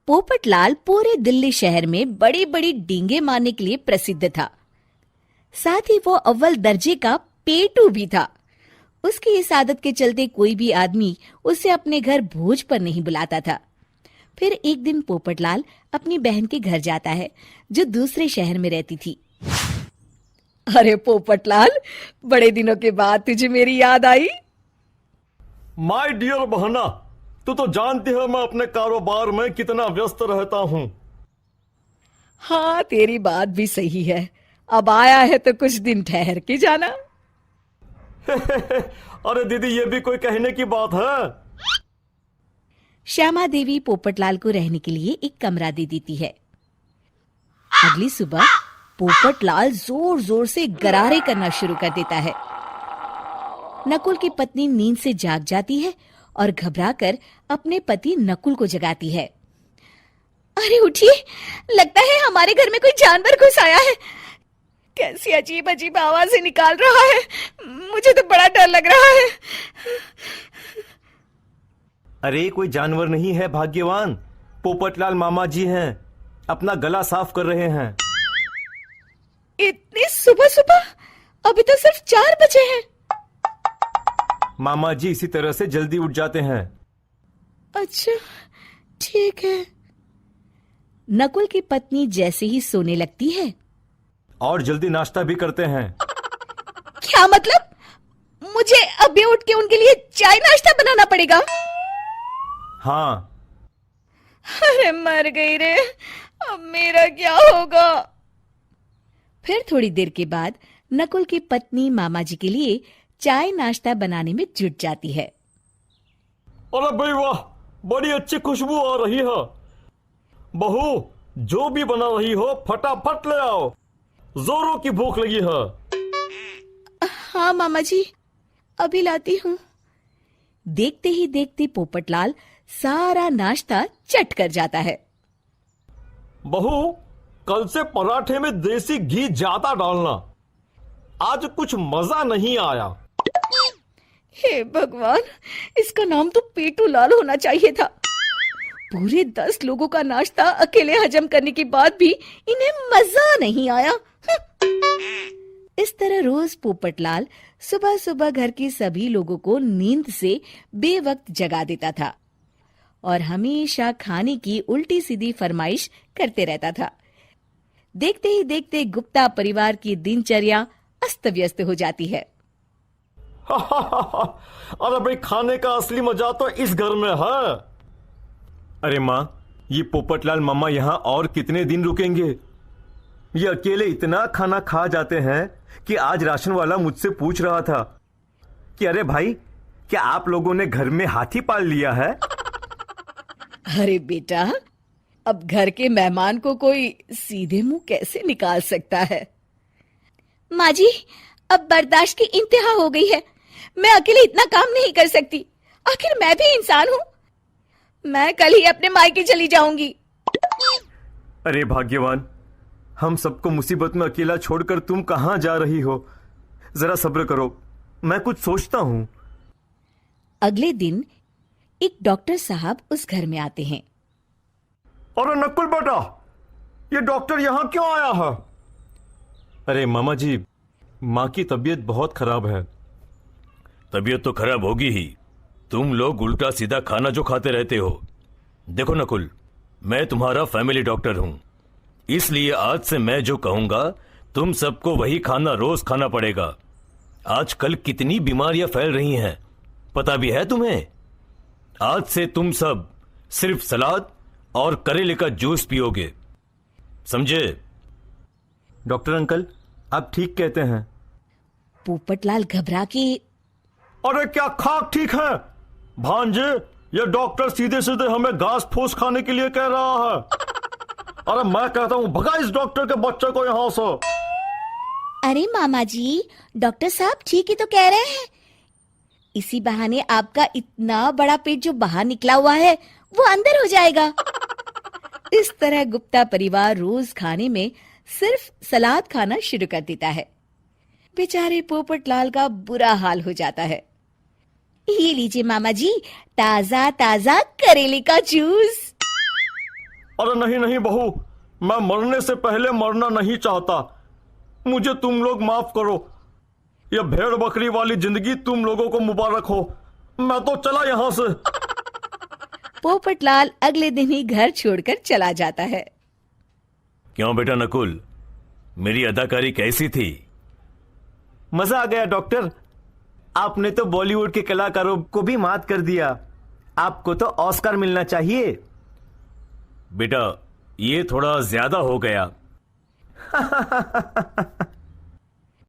पोपटलाल पूरे दिल्ली शहर में बड़ी बड़ी डींगे मारने के लिए प्रसिद्ध था। साथ ही वो अव्वल दर्जे का पेटू भी था। उसकी इस आदत के चलते कोई भी आदमी उसे अपने घर भोज पर नहीं बुलाता था। फिर एक दिन पोपटलाल अपनी बहन के घर जाता है, जो दूसरे शहर में रहती थी। अरे पोपटलाल, बड़े दिनों के बाद तुझे मेरी याद आई। माय डियर बहना, तू तो जानती है मैं अपने कारोबार में कितना व्यस्त रहता हूँ। हाँ, तेरी बात भी सही है। अब आया है तो कुछ दिन ठहर के जाना। अरे दीदी, ये भी कोई कहने की बात है। श्यामा देवी पोपटलाल को रहने के लिए एक कमरा दे देती है। अगली सुबह पोपटलाल जोर जोर से गरारे करना शुरू कर देता है। नकुल की पत्नी नींद से जाग जाती है और घबराकर अपने पति नकुल को जगाती है। अरे उठिए, लगता है हमारे घर में कोई जानवर घुस आया है। कैसी अजीब अजीब आवाजें निकाल रहा है, मुझे तो बड़ा डर लग रहा है। अरे कोई जानवर नहीं है भाग्यवान, पोपटलाल मामा जी हैं, अपना गला साफ कर रहे हैं। इतनी सुबह सुबह? अभी तो सिर्फ 4 बजे हैं। मामा जी इसी तरह से जल्दी उठ जाते हैं। अच्छा, ठीक है। नकुल की पत्नी जैसे ही सोने लगती है और जल्दी नाश्ता भी करते हैं। क्या मतलब? मुझे अभी उठ के उनके लिए चाय नाश्ता बनाना पड़ेगा? हाँ। अरे मर गई रे, अब मेरा क्या होगा? फिर थोड़ी देर के बाद नकुल की पत्नी मामा जी के लिए चाय नाश्ता बनाने में जुट जाती है। अरे भाई वाह, बड़ी अच्छी खुशबू आ रही है। बहू, जो भी बना रही हो फटाफट ले आओ, जोरों की भूख लगी है। हाँ मामा जी, अभी लाती हूँ। देखते ही देखते पोपटलाल सारा नाश्ता चट कर जाता है। बहू, कल से पराठे में देसी घी ज्यादा डालना, आज कुछ मजा नहीं आया। हे भगवान, इसका नाम तो पेटू लाल होना चाहिए था। पूरे 10 लोगों का नाश्ता अकेले हजम करने के बाद भी इन्हें मजा नहीं आया। इस तरह रोज पोपटलाल सुबह सुबह घर के सभी लोगों को नींद से बेवक्त जगा देता था और हमेशा खाने की उल्टी सीधी फरमाइश करते रहता था। देखते ही देखते गुप्ता परिवार की दिनचर्या अस्त व्यस्त हो जाती है। अरे भाई, खाने का असली मजा तो इस घर में है। अरे माँ, ये पोपटलाल मामा यहाँ और कितने दिन रुकेंगे? ये अकेले इतना खाना खा जाते हैं कि आज राशन वाला मुझसे पूछ रहा था कि अरे भाई, क्या आप लोगों ने घर में हाथी पाल लिया है? अरे बेटा, अब घर के मेहमान को कोई सीधे मुंह कैसे निकाल सकता है? माँ जी, अब बर्दाश्त की इंतहा हो गई है। मैं अकेले इतना काम नहीं कर सकती। आखिर मैं भी इंसान हूँ। मैं कल ही अपने मायके चली जाऊंगी। अरे भाग्यवान, हम सबको मुसीबत में अकेला छोड़कर तुम कहाँ जा रही हो? जरा सब्र करो, मैं कुछ सोचता हूँ। अगले दिन एक डॉक्टर साहब उस घर में आते हैं। अरे नकुल बेटा, ये डॉक्टर यहाँ क्यों आया है? अरे मामा जी, माँ की तबीयत बहुत खराब है। तबीयत तो खराब होगी ही, तुम लोग उल्टा सीधा खाना जो खाते रहते हो। देखो नकुल, मैं तुम्हारा फैमिली डॉक्टर हूं, इसलिए आज से मैं जो कहूंगा तुम सबको वही खाना रोज खाना पड़ेगा। आजकल कितनी बीमारियां फैल रही हैं, पता भी है तुम्हें? आज से तुम सब सिर्फ सलाद और करेले का जूस पियोगे, समझे? डॉक्टर अंकल, आप ठीक कहते हैं। पोपटलाल घबरा के, अरे क्या खाक ठीक है भांजे? ये डॉक्टर सीधे सीधे हमें घास फूस खाने के लिए कह रहा है। अरे मैं कहता हूँ भगा इस डॉक्टर के बच्चे को यहाँ से। अरे मामा जी, डॉक्टर साहब ठीक ही तो कह रहे हैं। इसी बहाने आपका इतना बड़ा पेट जो बाहर निकला हुआ है वो अंदर हो जाएगा। इस तरह गुप्ता परिवार रोज खाने में सिर्फ सलाद खाना शुरू कर देता है। बेचारे पोपटलाल का बुरा हाल हो जाता है। ये लीजिए मामा जी, ताजा ताजा करेले का जूस। अरे नहीं नहीं बहू, मैं मरने से पहले मरना नहीं चाहता। मुझे तुम लोग माफ करो। यह भेड़ बकरी वाली जिंदगी तुम लोगों को मुबारक हो। मैं तो चला यहां से। पोपटलाल अगले दिन ही घर छोड़कर चला जाता है। क्यों बेटा नकुल, मेरी अदाकारी कैसी थी? मजा आ गया डॉक्टर। आपने तो बॉलीवुड के कलाकारों को भी मात कर दिया। आपको तो ऑस्कर मिलना चाहिए। बेटा ये थोड़ा ज्यादा हो गया।